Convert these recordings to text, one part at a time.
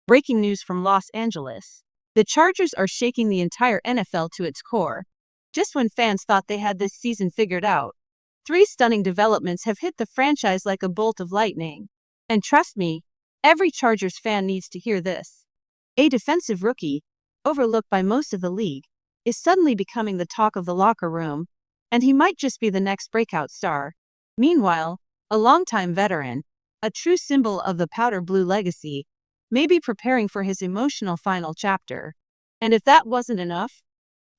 Breaking news from Los Angeles. The Chargers are shaking the entire NFL to its core. Just when fans thought they had this season figured out, three stunning developments have hit the franchise like a bolt of lightning. And trust me, every Chargers fan needs to hear this. A defensive rookie, overlooked by most of the league, is suddenly becoming the talk of the locker room, and he might just be the next breakout star. Meanwhile, a longtime veteran, a true symbol of the powder blue legacy, may be preparing for his emotional final chapter. And if that wasn't enough,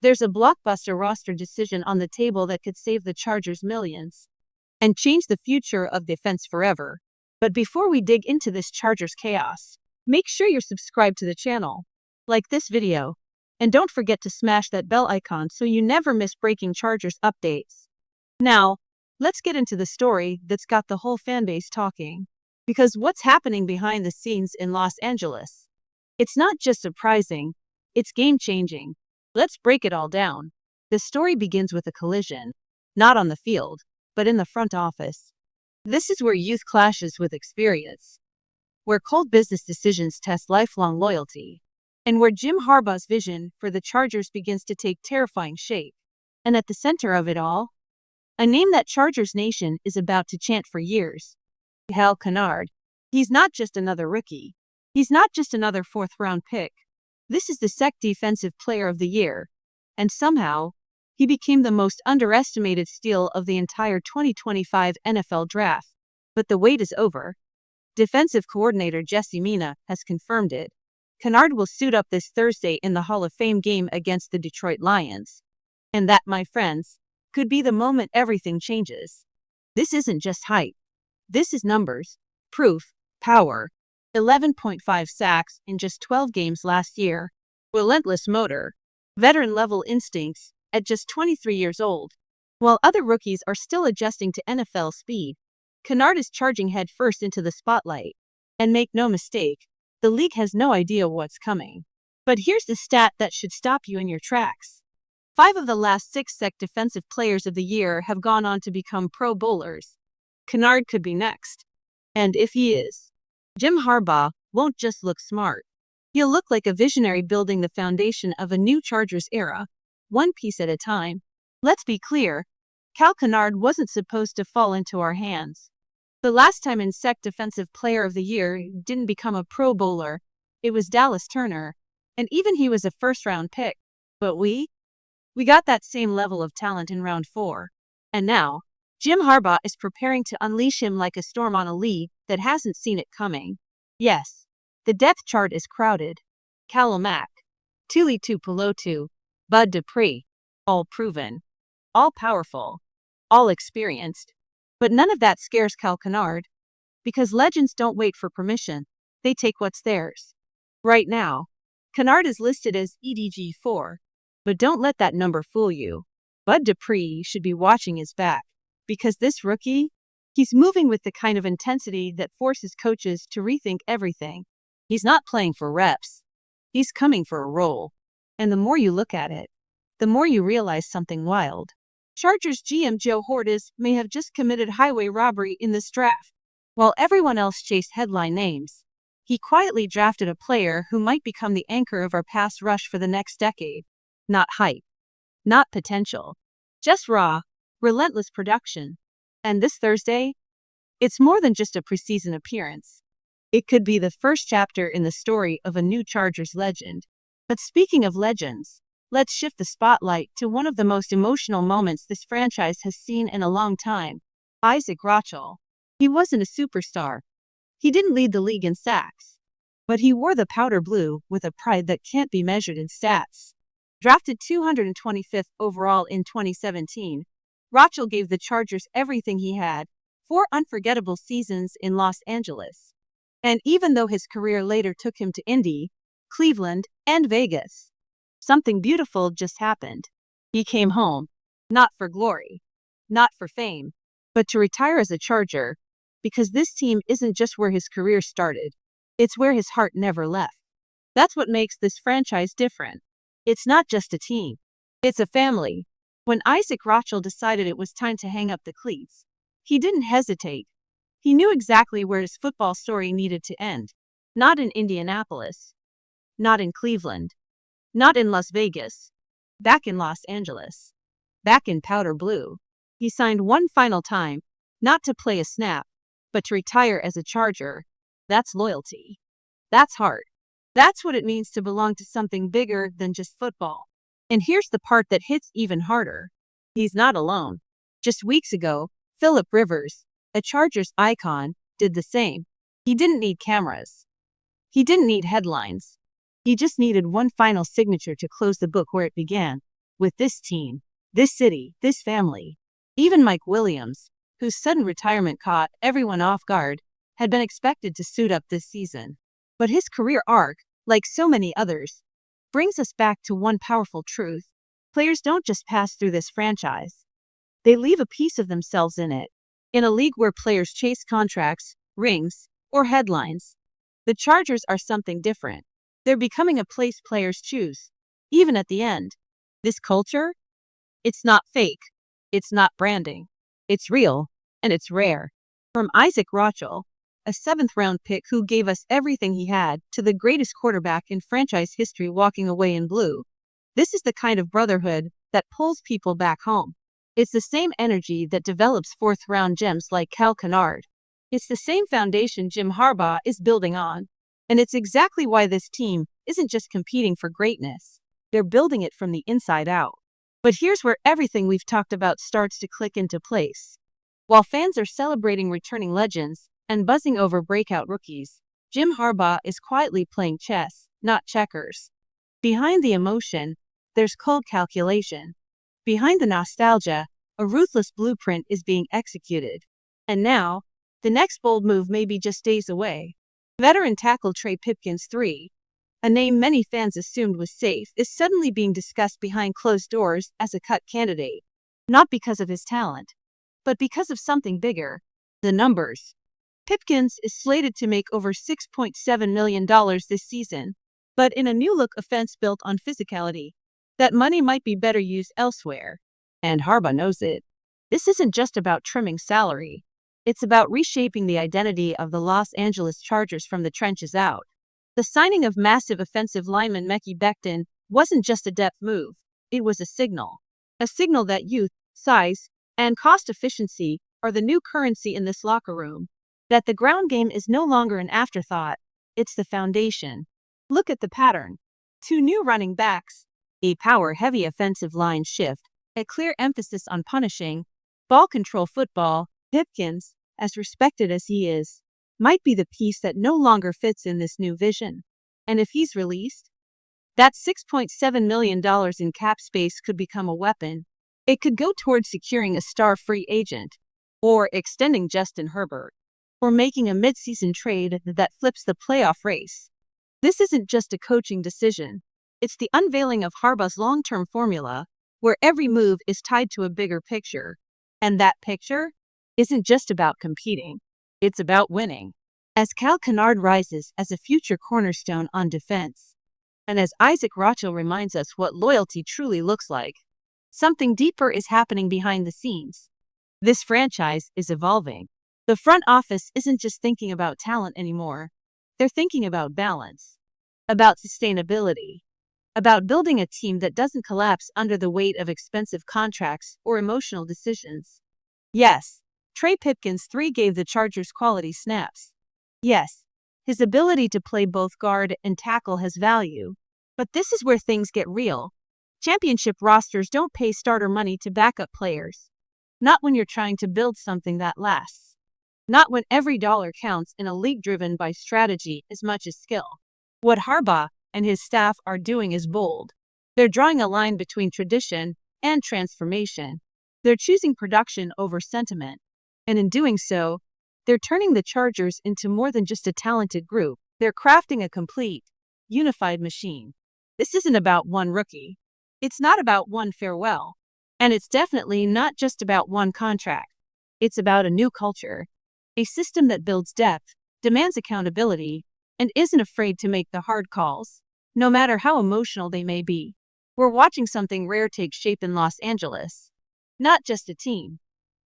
there's a blockbuster roster decision on the table that could save the Chargers millions and change the future of defense forever. But before we dig into this Chargers chaos, make sure you're subscribed to the channel, like this video, and don't forget to smash that bell icon so you never miss breaking Chargers updates. Now, let's get into the story that's got the whole fanbase talking. Because what's happening behind the scenes in Los Angeles? It's not just surprising, it's game-changing. Let's break it all down. The story begins with a collision, not on the field, but in the front office. This is where youth clashes with experience, where cold business decisions test lifelong loyalty, and where Jim Harbaugh's vision for the Chargers begins to take terrifying shape. And at the center of it all, a name that Chargers Nation is about to chant for years. Kyle Kennard. He's not just another rookie. He's not just another fourth-round pick. This is the SEC Defensive Player of the Year. And somehow, he became the most underestimated steal of the entire 2025 NFL Draft. But the wait is over. Defensive coordinator Jesse Mina has confirmed it. Kennard will suit up this Thursday in the Hall of Fame game against the Detroit Lions. And that, my friends, could be the moment everything changes. This isn't just hype. This is numbers, proof, power. 11.5 sacks in just 12 games last year. Relentless motor. Veteran-level instincts at just 23 years old. While other rookies are still adjusting to NFL speed, Kennard is charging headfirst into the spotlight. And make no mistake, the league has no idea what's coming. But here's the stat that should stop you in your tracks. 5 of the last 6 SEC Defensive Players of the Year have gone on to become Pro Bowlers. Kennard could be next. And if he is, Jim Harbaugh won't just look smart. He'll look like a visionary building the foundation of a new Chargers era, one piece at a time. Let's be clear, Kyle Kennard wasn't supposed to fall into our hands. The last time in SEC Defensive Player of the Year didn't become a Pro Bowler, it was Dallas Turner, and even he was a first-round pick. But we got that same level of talent in round 4. And now, Jim Harbaugh is preparing to unleash him like a storm on a league that hasn't seen it coming. Yes, the depth chart is crowded. Khalil Mack, Tuli Tuipulotu, Bud Dupree, all proven, all powerful, all experienced. But none of that scares Kyle Kennard, because legends don't wait for permission, they take what's theirs. Right now, Kennard is listed as EDG4, but don't let that number fool you. Bud Dupree should be watching his back. Because this rookie, he's moving with the kind of intensity that forces coaches to rethink everything. He's not playing for reps. He's coming for a role. And the more you look at it, the more you realize something wild. Chargers GM Joe Hortiz may have just committed highway robbery in this draft. While everyone else chased headline names, he quietly drafted a player who might become the anchor of our pass rush for the next decade. Not hype. Not potential. Just raw, relentless production. And this Thursday, it's more than just a preseason appearance. It could be the first chapter in the story of a new Chargers legend. But speaking of legends, let's shift the spotlight to one of the most emotional moments this franchise has seen in a long time. Isaac Rochell. He wasn't a superstar. He didn't lead the league in sacks. But he wore the powder blue with a pride that can't be measured in stats. Drafted 225th overall in 2017, Rochell gave the Chargers everything he had, 4 unforgettable seasons in Los Angeles. And even though his career later took him to Indy, Cleveland, and Vegas, something beautiful just happened. He came home, not for glory, not for fame, but to retire as a Charger, because this team isn't just where his career started, it's where his heart never left. That's what makes this franchise different. It's not just a team, it's a family. When Isaac Rochell decided it was time to hang up the cleats, he didn't hesitate. He knew exactly where his football story needed to end. Not in Indianapolis. Not in Cleveland. Not in Las Vegas. Back in Los Angeles. Back in powder blue. He signed one final time, not to play a snap, but to retire as a Charger. That's loyalty. That's heart. That's what it means to belong to something bigger than just football. And here's the part that hits even harder. He's not alone. Just weeks ago, Phillip Rivers, a Chargers icon, did the same. He didn't need cameras. He didn't need headlines. He just needed one final signature to close the book where it began, with this team, this city, this family. Even Mike Williams, whose sudden retirement caught everyone off guard, had been expected to suit up this season. But his career arc, like so many others, brings us back to one powerful truth. Players don't just pass through this franchise. They leave a piece of themselves in it. In a league where players chase contracts, rings, or headlines, the Chargers are something different. They're becoming a place players choose, even at the end. This culture? It's not fake. It's not branding. It's real, and it's rare. From Isaac Rochel, a seventh-round pick who gave us everything he had, to the greatest quarterback in franchise history walking away in blue. This is the kind of brotherhood that pulls people back home. It's the same energy that develops fourth-round gems like Cal Kennard. It's the same foundation Jim Harbaugh is building on. And it's exactly why this team isn't just competing for greatness. They're building it from the inside out. But here's where everything we've talked about starts to click into place. While fans are celebrating returning legends and buzzing over breakout rookies, Jim Harbaugh is quietly playing chess, not checkers. Behind the emotion, there's cold calculation. Behind the nostalgia, a ruthless blueprint is being executed. And now, the next bold move may be just days away. Veteran tackle Trey Pipkins III, a name many fans assumed was safe, is suddenly being discussed behind closed doors as a cut candidate. Not because of his talent, but because of something bigger: the numbers. Pipkins is slated to make over $6.7 million this season, but in a new-look offense built on physicality, that money might be better used elsewhere. And Harbaugh knows it. This isn't just about trimming salary. It's about reshaping the identity of the Los Angeles Chargers from the trenches out. The signing of massive offensive lineman Mekhi Becton wasn't just a depth move. It was a signal. A signal that youth, size, and cost efficiency are the new currency in this locker room. That the ground game is no longer an afterthought. It's the foundation. Look at the pattern. 2 new running backs, a power-heavy offensive line shift, a clear emphasis on punishing, ball control football. Pipkins, as respected as he is, might be the piece that no longer fits in this new vision. And if he's released, that $6.7 million in cap space could become a weapon. It could go towards securing a star free agent, or extending Justin Herbert, or making a midseason trade that flips the playoff race. This isn't just a coaching decision. It's the unveiling of Harbaugh's long-term formula, where every move is tied to a bigger picture. And that picture isn't just about competing. It's about winning. As Cal Kennard rises as a future cornerstone on defense, and as Isaac Rochel reminds us what loyalty truly looks like, something deeper is happening behind the scenes. This franchise is evolving. The front office isn't just thinking about talent anymore. They're thinking about balance, about sustainability, about building a team that doesn't collapse under the weight of expensive contracts or emotional decisions. Yes, Trey Pipkins III gave the Chargers quality snaps. Yes, his ability to play both guard and tackle has value. But this is where things get real. Championship rosters don't pay starter money to backup players. Not when you're trying to build something that lasts. Not when every dollar counts in a league driven by strategy as much as skill. What Harbaugh and his staff are doing is bold. They're drawing a line between tradition and transformation. They're choosing production over sentiment. And in doing so, they're turning the Chargers into more than just a talented group. They're crafting a complete, unified machine. This isn't about one rookie. It's not about one farewell. And it's definitely not just about one contract. It's about a new culture. A system that builds depth, demands accountability, and isn't afraid to make the hard calls, no matter how emotional they may be. We're watching something rare take shape in Los Angeles. Not just a team,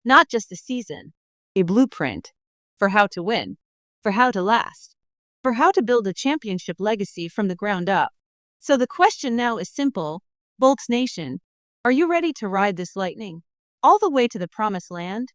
not just a season, a blueprint for how to win, for how to last. for how to build a championship legacy from the ground up. So the question now is simple, Bolts Nation, are you ready to ride this lightning all the way to the promised land?